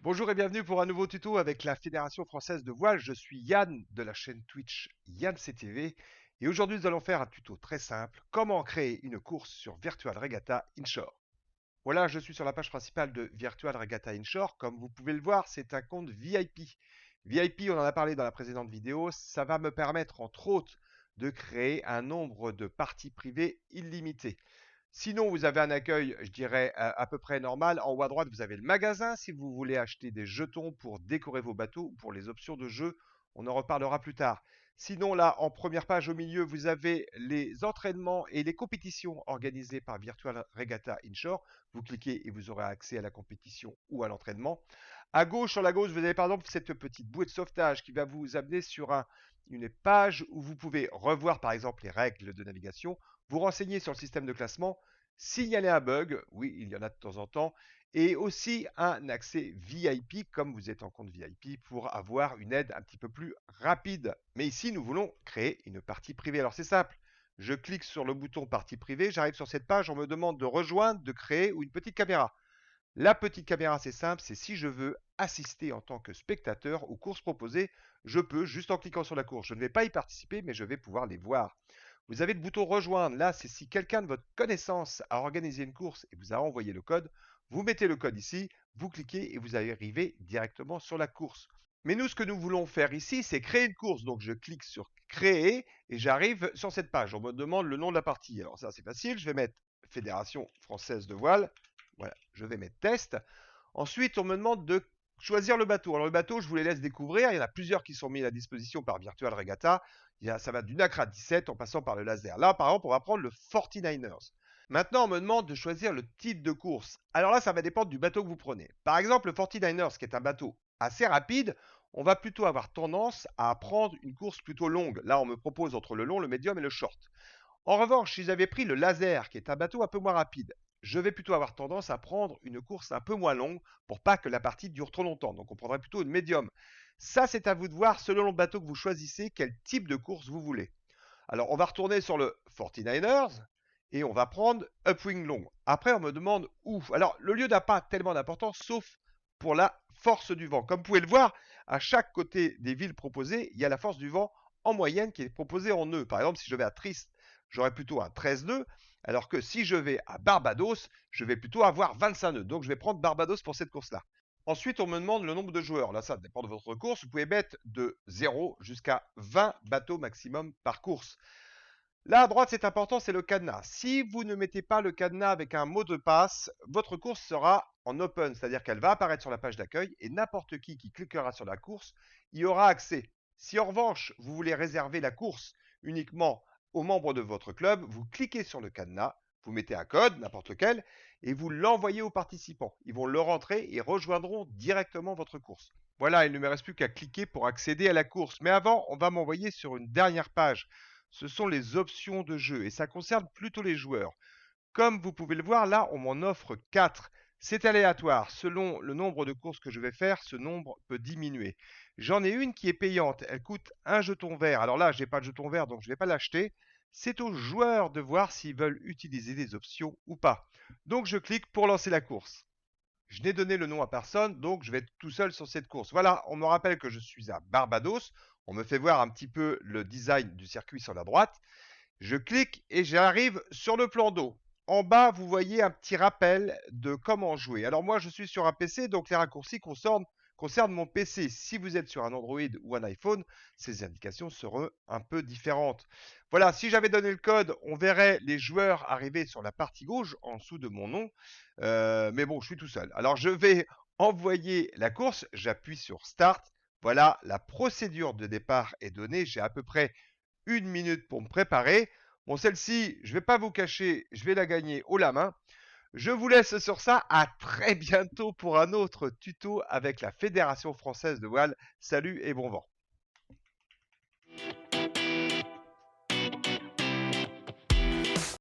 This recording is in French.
Bonjour et bienvenue pour un nouveau tuto avec la Fédération Française de Voile. Je suis Yann de la chaîne Twitch Yann CTV et aujourd'hui nous allons faire un tuto très simple, comment créer une course sur Virtual Regatta Inshore. Voilà, je suis sur la page principale de Virtual Regatta Inshore. Comme vous pouvez le voir, c'est un compte VIP. VIP, on en a parlé dans la précédente vidéo, ça va me permettre entre autres de créer un nombre de parties privées illimité. Sinon, vous avez un accueil, je dirais, à peu près normal. En haut à droite, vous avez le magasin si vous voulez acheter des jetons pour décorer vos bateaux ou pour les options de jeu. On en reparlera plus tard. Sinon, là, en première page au milieu, vous avez les entraînements et les compétitions organisées par Virtual Regatta Inshore. Vous cliquez et vous aurez accès à la compétition ou à l'entraînement. À gauche, sur la gauche, vous avez par exemple cette petite bouée de sauvetage qui va vous amener sur une page où vous pouvez revoir par exemple les règles de navigation, vous renseigner sur le système de classement, signaler un bug, oui, il y en a de temps en temps, et aussi un accès VIP, comme vous êtes en compte VIP, pour avoir une aide un petit peu plus rapide. Mais ici, nous voulons créer une partie privée. Alors c'est simple, je clique sur le bouton partie privée, j'arrive sur cette page, on me demande de rejoindre, de créer ou une petite caméra. La petite caméra, c'est simple, c'est si je veux assister en tant que spectateur aux courses proposées, je peux juste en cliquant sur la course. Je ne vais pas y participer, mais je vais pouvoir les voir. Vous avez le bouton rejoindre. Là, c'est si quelqu'un de votre connaissance a organisé une course et vous a envoyé le code. Vous mettez le code ici, vous cliquez et vous arrivez directement sur la course. Mais nous, ce que nous voulons faire ici, c'est créer une course. Donc, je clique sur créer et j'arrive sur cette page. On me demande le nom de la partie. Alors, ça, c'est facile. Je vais mettre Fédération Française de Voile. Voilà, je vais mettre test. Ensuite, on me demande de choisir le bateau. Alors, le bateau, je vous les laisse découvrir. Il y en a plusieurs qui sont mis à disposition par Virtual Regatta. Ça va du Nacra 17 en passant par le laser. Là, par exemple, on va prendre le 49ers. Maintenant, on me demande de choisir le type de course. Alors là, ça va dépendre du bateau que vous prenez. Par exemple, le 49ers, qui est un bateau assez rapide, on va plutôt avoir tendance à prendre une course plutôt longue. Là, on me propose entre le long, le médium et le short. En revanche, si j'avais pris le laser, qui est un bateau un peu moins rapide, je vais plutôt avoir tendance à prendre une course un peu moins longue pour pas que la partie dure trop longtemps. Donc on prendrait plutôt une médium. Ça, c'est à vous de voir selon le bateau que vous choisissez, quel type de course vous voulez. Alors on va retourner sur le 49ers et on va prendre Upwing Long. Après, on me demande où. Alors le lieu n'a pas tellement d'importance, sauf pour la force du vent. Comme vous pouvez le voir, à chaque côté des villes proposées, il y a la force du vent en moyenne qui est proposée en nœuds. Par exemple, si je vais à Trist, j'aurai plutôt un 13 nœuds, alors que si je vais à Barbados, je vais plutôt avoir 25 nœuds. Donc je vais prendre Barbados pour cette course-là. Ensuite, on me demande le nombre de joueurs. Là, ça dépend de votre course. Vous pouvez mettre de 0 jusqu'à 20 bateaux maximum par course. Là, à droite, c'est important, c'est le cadenas. Si vous ne mettez pas le cadenas avec un mot de passe, votre course sera en open, c'est-à-dire qu'elle va apparaître sur la page d'accueil et n'importe qui cliquera sur la course y aura accès. Si en revanche, vous voulez réserver la course uniquement aux membres de votre club, vous cliquez sur le cadenas, vous mettez un code, n'importe lequel, et vous l'envoyez aux participants. Ils vont le rentrer et rejoindront directement votre course. Voilà, il ne me reste plus qu'à cliquer pour accéder à la course. Mais avant, on va m'envoyer sur une dernière page. Ce sont les options de jeu et ça concerne plutôt les joueurs. Comme vous pouvez le voir, là, on m'en offre 4. C'est aléatoire. Selon le nombre de courses que je vais faire, ce nombre peut diminuer. J'en ai une qui est payante. Elle coûte un jeton vert. Alors là, je n'ai pas de jeton vert, donc je ne vais pas l'acheter. C'est aux joueurs de voir s'ils veulent utiliser des options ou pas. Donc je clique pour lancer la course. Je n'ai donné le nom à personne, donc je vais être tout seul sur cette course. Voilà, on me rappelle que je suis à Barbados. On me fait voir un petit peu le design du circuit sur la droite. Je clique et j'arrive sur le plan d'eau. En bas, vous voyez un petit rappel de comment jouer. Alors moi, je suis sur un PC, donc les raccourcis concernent mon PC. Si vous êtes sur un Android ou un iPhone, ces indications seront un peu différentes. Voilà, si j'avais donné le code, on verrait les joueurs arriver sur la partie gauche, en dessous de mon nom. Mais bon, je suis tout seul. Alors je vais envoyer la course, j'appuie sur Start. Voilà, la procédure de départ est donnée. J'ai à peu près une minute pour me préparer. Bon, celle-ci, je ne vais pas vous cacher, je vais la gagner haut la main. Je vous laisse sur ça. À très bientôt pour un autre tuto avec la Fédération Française de Voile. Salut et bon vent.